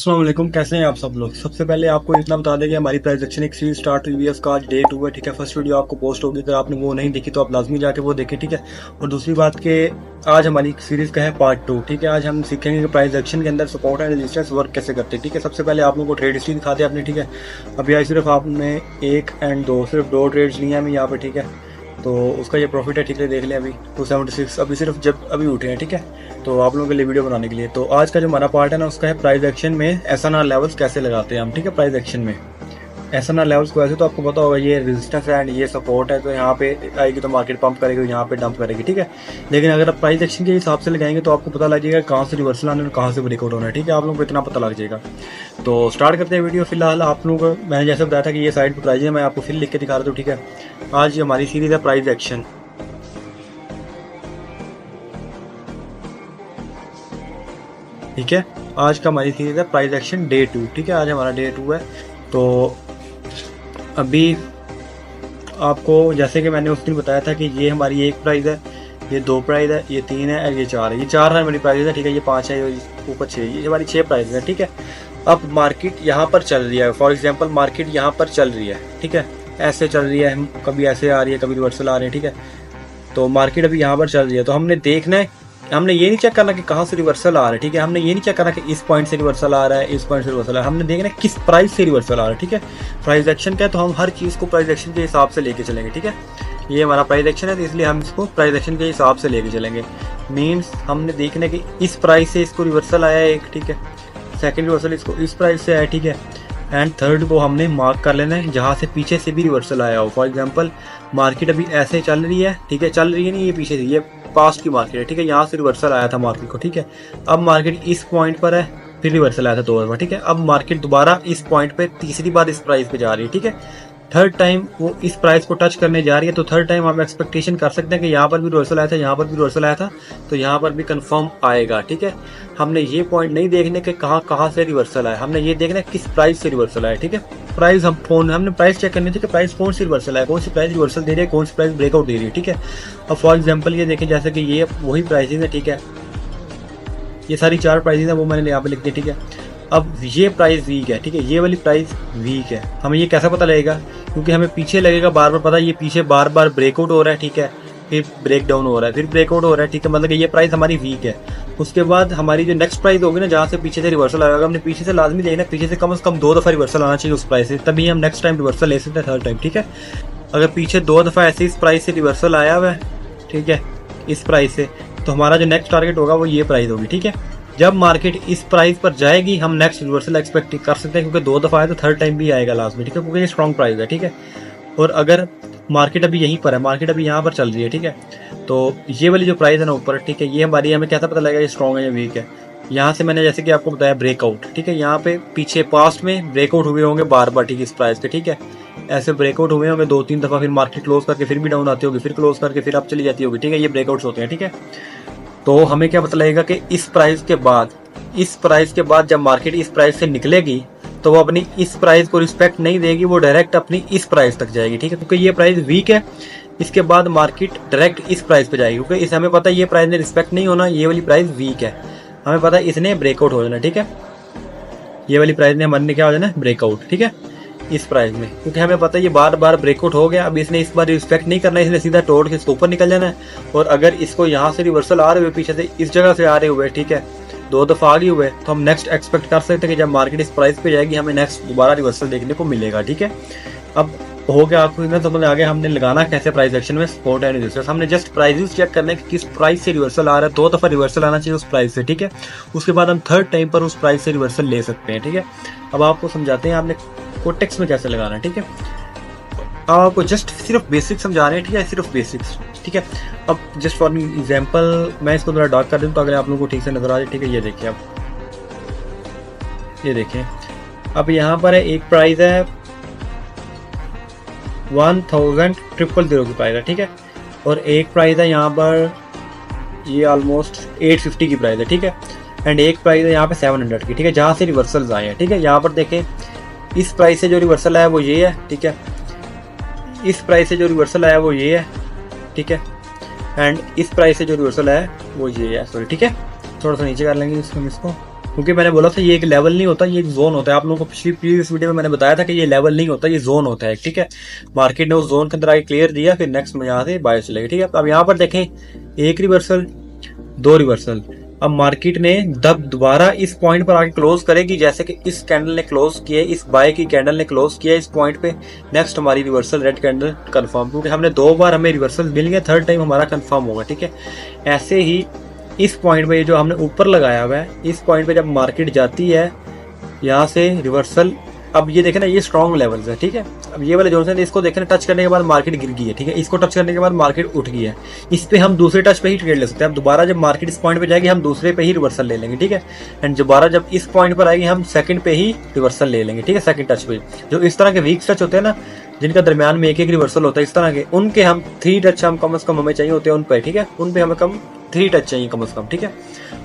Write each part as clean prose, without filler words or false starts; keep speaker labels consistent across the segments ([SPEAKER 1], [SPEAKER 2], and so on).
[SPEAKER 1] अस्सलाम वालेकुम, कैसे हैं आप सब लोग। सबसे पहले आपको इतना बता दें कि हमारी प्राइस एक्शन एक सीरीज स्टार्ट हुई है, उसका आज डे 2 है। ठीक है, फर्स्ट वीडियो आपको पोस्ट होगी, अगर आपने वो नहीं देखी तो आप लाजमी जाके वो देखें। ठीक है, और दूसरी बात कि आज हमारी सीरीज का है पार्ट 2। ठीक है, आज हम सीखेंगे कि प्राइस एक्शन के अंदर सपोर्ट एंड रेजिस्टेंस वर्क कैसे करते हैं। ठीक है, सबसे पहले आप लोगों को ट्रेड हिस्ट्री दिखा दें आपने। ठीक है, अभी आज सिर्फ आपने 1 और 2 सिर्फ 2 ट्रेड्स लिए हैं हमें यहाँ पर। ठीक है, तो उसका ये प्रॉफिट है। ठीक है, देख लें अभी 276 अभी सिर्फ जब अभी उठे हैं। ठीक है, तो आप लोगों के लिए वीडियो बनाने के लिए। तो आज का जो हमारा पार्ट है ना, उसका है प्राइस एक्शन में एसएनआर लेवल्स कैसे लगाते हैं हम। ठीक है, प्राइस एक्शन में एसएनआर लेवल्स को ऐसे तो आपको पता होगा, ये रेजिस्टेंस है एंड ये सपोर्ट है, तो यहाँ पे आएगी तो मार्केट पंप करेगी, यहाँ पे डंप करेगी। ठीक है, लेकिन अगर आप प्राइस एक्शन के हिसाब से लगाएंगे तो आपको पता लग जाएगा कहाँ से रिवर्सल आना है और कहाँ से ब्रेकआउट होना है। ठीक है, आप लोगों को इतना पता लग जाएगा। तो स्टार्ट करते हैं वीडियो। फिलहाल आप लोगों को मैंने जैसे बताया था कि ये साइड पर प्राइस है, मैं आपको फिर लिख के दिखा रहा हूँ। ठीक है, आज हमारी सीरीज है प्राइस एक्शन। ठीक है, आज का हमारी सीरीज है प्राइस एक्शन डे 2। ठीक है, आज हमारा डे 2 है। तो अभी आपको जैसे कि मैंने उस दिन बताया था कि ये हमारी एक प्राइस है, ये 2 प्राइस है, ये 3 है और ये 4 है। ये 4 है हमारी प्राइस है। ठीक है, ये 5 है, ये ऊपर 6, ये हमारी 6 प्राइस है। ठीक है, अब मार्केट यहाँ पर चल रही है। फॉर एग्जाम्पल मार्केट यहाँ पर चल रही है। ठीक है, ऐसे चल रही है, कभी ऐसे आ रही है, कभी रिवर्सल आ रही है। ठीक है, तो मार्केट अभी यहाँ पर चल रही है। तो हमने देखना है, हमने ये नहीं चेक करना कि कहाँ से रिवर्सल आ रहा है। ठीक है, हमने ये नहीं चेक करना कि इस पॉइंट से रिवर्सल आ रहा है, इस पॉइंट से रिवर्सल आ रहा है। हमने देखना है किस प्राइस से रिवर्सल आ रहा है। ठीक है, प्राइस एक्शन का है तो हम हर चीज़ को प्राइस एक्शन के हिसाब से लेके चलेंगे। ठीक है, ये हमारा प्राइस एक्शन है तो इसलिए हम इसको प्राइस एक्शन के हिसाब से लेके चलेंगे। मीन्स हमने देखना है कि इस प्राइस से इसको रिवर्सल आया है एक। ठीक है, सेकेंड रिवर्सल इसको इस प्राइस से आया। ठीक है, एंड थर्ड को हमने मार्क कर लेना है जहाँ से पीछे से भी रिवर्सल आया हो। फॉर एग्जांपल मार्केट अभी ऐसे चल रही है। ठीक है, चल रही है नहीं, ये पीछे से, ये पास्ट की मार्केट है। ठीक है, यहाँ से रिवर्सल आया था मार्केट को। ठीक है, अब मार्केट इस पॉइंट पर है, फिर रिवर्सल आया था 2 बार। ठीक है, अब मार्केट दोबारा इस पॉइंट पे तीसरी बार इस प्राइस पे जा रही है। ठीक है, थर्ड टाइम वो इस प्राइस को टच करने जा रही है। तो थर्ड टाइम हम एक्सपेक्टेशन कर सकते हैं कि यहाँ पर भी रिवर्सल आया था, यहाँ पर भी रिवर्सल आया था, तो यहाँ पर भी कंफर्म आएगा। ठीक है, हमने ये पॉइंट नहीं देखने के कहाँ से रिवर्सल आया, हमने ये देखना है किस प्राइस से रिवर्सल आया। ठीक है, प्राइस हमने प्राइस चेक करनी थी कि प्राइस कौन सी रिवर्सल है, कौन सी प्राइस रिवर्सल दे रही है, कौन सी प्राइस ब्रेकआउट दे रही है। ठीक है, अब फॉर एग्जाम्पल ये देखें जैसे कि ये वही प्राइसिंग है। ठीक है, ये सारी 4 प्राइसिंग है, वो मैंने यहाँ पे लिख दी। ठीक है, अब ये प्राइस वीक है। ठीक है, ये वाली प्राइस वीक है। हमें ये कैसा पता लगेगा, क्योंकि हमें पीछे लगेगा बार बार पता है, ये पीछे बार बार ब्रेकआउट हो रहा है। ठीक है, फिर ब्रेक डाउन हो रहा है, फिर ब्रेकआउट हो रहा है। ठीक है, मतलब कि ये प्राइस हमारी वीक है। उसके बाद हमारी जो नेक्स्ट प्राइस होगी ना, जहाँ से पीछे से रिवर्सल आएगा, हमने पीछे से लाजमी देखना, पीछे से कम 2 दफ़ा रिवर्सल आना चाहिए उस प्राइस से, तभी हम नेक्स्ट टाइम रिवर्सल ले सकते हैं, थर्ड टाइम। ठीक है, अगर पीछे 2 दफ़ा ऐसे इस प्राइस से रिवर्सल आया हुआ है, ठीक है, इस प्राइस से, तो हमारा जो नेक्स्ट टारगेट होगा वो ये प्राइस होगी। ठीक है, जब मार्केट इस प्राइस पर जाएगी हम नेक्स्ट रिवर्सल एक्सपेक्ट कर सकते हैं, क्योंकि 2 दफ़ा आया तो थर्ड टाइम भी आएगा लास्ट में। ठीक है, क्योंकि ये स्ट्रॉन्ग प्राइस है। ठीक है, और अगर मार्केट अभी यहीं पर है, मार्केट अभी यहाँ पर चल रही है। ठीक है, तो ये वाली जो प्राइस है ना ऊपर, ठीक है, ये हमारी, हमें कैसा पता लगेगा ये स्ट्रॉन्ग है या वीक है। यहाँ से मैंने जैसे कि आपको बताया ब्रेकआउट। ठीक है, यहाँ पे पीछे पास्ट में ब्रेकआउट हुए होंगे बार बार। ठीक है, इस प्राइस पे। ठीक है, ऐसे ब्रेकआउट हुए होंगे 2-3 दफ़ा, फिर मार्केट क्लोज करके फिर भी डाउन आती होगी, फिर क्लोज करके फिर अप चली जाती होगी। ठीक है, ये ब्रेकआउट्स होते हैं। ठीक है, तो हमें क्या पता लगेगा कि इस प्राइस के बाद जब मार्केट इस प्राइस से निकलेगी तो वो अपनी इस प्राइस को रिस्पेक्ट नहीं देगी, वो डायरेक्ट अपनी इस प्राइस तक जाएगी। ठीक है, क्योंकि ये प्राइस वीक है, इसके बाद मार्केट डायरेक्ट इस प्राइस पे जाएगी, क्योंकि इस हमें पता है ये प्राइस ने रिस्पेक्ट नहीं होना, ये वाली प्राइस वीक है, हमें पता है इसने ब्रेकआउट हो जाना। ठीक है, ये वाली प्राइस ने हमारे क्या हो जाना, ब्रेकआउट। ठीक है, इस प्राइस में, क्योंकि हमें पता है ये बार बार ब्रेकआउट हो गया, अब इसने इस बार रिस्पेक्ट नहीं करना है, इसने सीधा तोड़ के इसके ऊपर निकल जाना है। और अगर इसको यहाँ से रिवर्सल आ रहे हुए, पीछे से इस जगह से आ रहे हुए, ठीक है, 2 दफ़ा आगे हुए, तो हम नेक्स्ट एक्सपेक्ट कर सकते हैं कि जब मार्केट इस प्राइस पे जाएगी हमें नेक्स्ट दोबारा रिवर्सल देखने को मिलेगा। ठीक है, अब हो गया आपको इतना समझ आ गया हमने लगाना कैसे प्राइस एक्शन में सपोर्ट एंड रेजिस्टेंस। हमने जस्ट प्राइसेस चेक करने कि किस प्राइस से रिवर्सल आ रहा है, 2 दफ़ा रिवर्सल आना चाहिए उस प्राइस से। ठीक है, उसके बाद हम थर्ड टाइम पर उस प्राइस से रिवर्सल ले सकते हैं। ठीक है, अब आपको समझाते हैं आपने कोटेक्स में कैसे लगाना है। ठीक है, अब आपको जस्ट सिर्फ बेसिक्स समझा रहे हैं। ठीक है, सिर्फ बेसिक्स। ठीक है, अब जस्ट फॉर एग्जांपल मैं इसको थोड़ा डार्क कर दूँ तो अगर आप लोगों को ठीक से नजर आ जाए। ठीक है, ये देखिए, अब ये देखें, अब यहाँ पर है एक प्राइस है 1000,000 की प्राइस है। ठीक है, और एक प्राइस है यहाँ पर ये ऑलमोस्ट 850 की प्राइस है। ठीक है, एंड एक प्राइस है यहाँ पे 700 की। ठीक है, जहाँ से रिवर्सल्स आए हैं। ठीक है, यहाँ पर देखें इस प्राइस से जो रिवर्सल आया वो ये है। ठीक है, इस प्राइस से जो रिवर्सल आया वो ये है। ठीक है, एंड इस प्राइस से जो रिवर्सल आया वो ये है। सॉरी, ठीक है, थोड़ा सा नीचे कर लेंगे इसको। क्योंकि मैंने बोला था ये एक लेवल नहीं होता, ये एक जोन होता है। आप लोगों को पिछली प्रीवियस वीडियो में मैंने बताया था कि ये लेवल नहीं होता, ये जोन होता है, ठीक है। मार्केट ने उस जोन के अंदर आगे क्लियर दिया, फिर नेक्स्ट में यहाँ से बाय चलेगी, ठीक है। अब यहाँ पर देखें, एक रिवर्सल, दो रिवर्सल। अब मार्केट ने जब दोबारा इस पॉइंट पर आके क्लोज करेगी, जैसे कि इस कैंडल ने क्लोज किया, इस बाय की कैंडल ने क्लोज किया इस पॉइंट पे, नेक्स्ट हमारी रिवर्सल रेड कैंडल कंफर्म, क्योंकि हमने 2 बार हमें रिवर्सल मिल गया, थर्ड टाइम हमारा कंफर्म होगा, ठीक है। ऐसे ही इस पॉइंट पे जो हमने ऊपर लगाया हुआ है, इस पॉइंट पे जब मार्केट जाती है यहाँ से रिवर्सल, अब ये देखें ना, ये स्ट्रॉन्ग लेवल्स है, ठीक है। अब ये वाले जोन है, इसको देखें ना, टच करने के बाद मार्केट गिर गई है, ठीक है। इसको टच करने के बाद मार्केट उठ गई है, इस पे हम दूसरे टच पे ही ट्रेड ले सकते हैं। अब दोबारा जब मार्केट इस पॉइंट पे जाएगी, हम दूसरे पे ही रिवर्सल ले लेंगे, ठीक है। एंड दोबारा जब इस पॉइंट पर आएगी, हम सेकंड पे ही रिवर्सल ले लेंगे, ठीक है, सेकंड टच पे। जो इस तरह के वीक टच होते हैं ना, जिनका दरमियान में एक एक रिवर्सल होता है इस तरह के, उनके हम 3 टच हम कम से कम हमें चाहिए होते हैं उन पे, ठीक है। उन पे हमें कम 3 टच चाहिए कम से कम, ठीक है।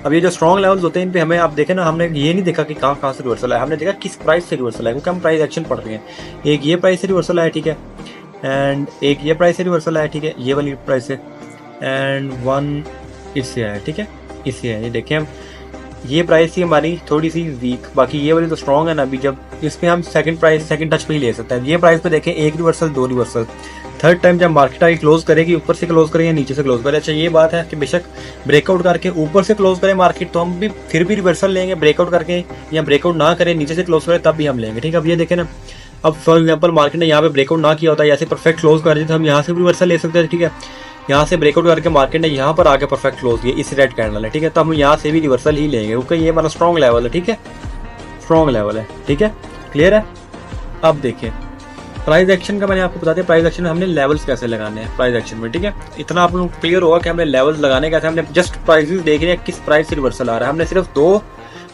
[SPEAKER 1] अब ये जो स्ट्रॉन्ग लेवल्स होते हैं, इन पे हमें, आप देखें ना, हमने ये नहीं देखा कि कहाँ से रिवर्सल है, हमने देखा किस प्राइस से रिवर्सल है, क्योंकि हम प्राइस एक्शन पढ़ रहे हैं। एक ये प्राइस से रिवर्सल आया, ठीक है, एंड एक ये प्राइस से रिवर्सल आया, ठीक है, ये वाली प्राइस से, एंड वन इससे आया, ठीक है, इससे आया। ये देखें हम, ये प्राइस थी हमारी थोड़ी सी वीक, बाकी ये वाली तो स्ट्रॉन्ग है ना। अभी जब इस पे हम सेकंड प्राइस, सेकंड टच पे ही ले सकते हैं। ये प्राइस पे देखें, एक रिवर्सल, दो रिवर्सल, थर्ड टाइम जब मार्केट आगे क्लोज करेगी, ऊपर से क्लोज करे या नीचे से क्लोज करे। अच्छा ये बात है कि बेशक ब्रेकआउट करके ऊपर से क्लोज करे मार्केट, तो हम भी फिर भी रिवर्सल लेंगे। ब्रेकआउट करके या ब्रेकआउट ना करे, नीचे से क्लोज करे, तब भी हम लेंगे, ठीक है। अब ये देखें ना, अब फॉर एग्जाम्पल मार्केट ने यहाँ पे ब्रेकआउट ना किया होता है, ऐसे परफेक्ट क्लोज कर दी, तो हम यहाँ से भी रिवर्सल ले सकते हैं, ठीक है। यहाँ से ब्रेकआउट करके मार्केट ने यहाँ पर आके परफेक्ट क्लोज किया, इस रेड कैंडल है, ठीक है, तो हम यहाँ से भी रिवर्सल ही लेंगे, क्योंकि ये हमारा स्ट्रॉन्ग लेवल है, ठीक है, स्ट्रॉन्ग लेवल है, ठीक है, क्लियर है। अब देखिए प्राइस एक्शन का मैंने आपको बता दिया, प्राइस एक्शन में हमने लेवल्स कैसे लगाने हैं प्राइस एक्शन में, ठीक है। इतना आप लोगों को क्लियर होगा कि हमने लेवल्स लगाने कैसे, हमने जस्ट प्राइसेस देख रहे हैं किस प्राइस से रिवर्सल आ रहा है। हमने सिर्फ 2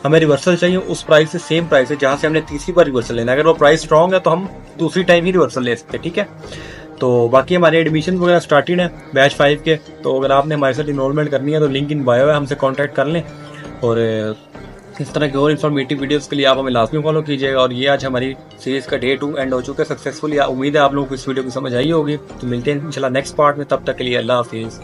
[SPEAKER 1] हमें रिवर्सल चाहिए उस प्राइस से, सेम प्राइस है जहाँ से हमने तीसरी बार रिवर्सल लेना है। अगर वो प्राइस स्ट्रॉन्ग है तो हम दूसरी टाइम ही रिवर्सल ले सकते हैं, ठीक है। तो बाकी हमारे एडमिशन वगैरह स्टार्टेड है बैच 5 के, तो अगर आपने हमारे साथ इनरोलमेंट करनी है तो लिंक इन बायो है, हमसे कॉन्टैक्ट कर लें। और इस तरह की और इन्फॉर्मेटिव वीडियोस के लिए आप हमें लाजमी फॉलो कीजिएगा। और ये आज हमारी सीरीज़ का डे 2 एंड हो चुका है सक्सेसफुली। उम्मीद है आप लोगों को इस वीडियो की समझ आई होगी। तो मिलते हैं इंशाल्लाह नेक्स्ट पार्ट में, तब तक के लिए अल्लाह हाफिज़।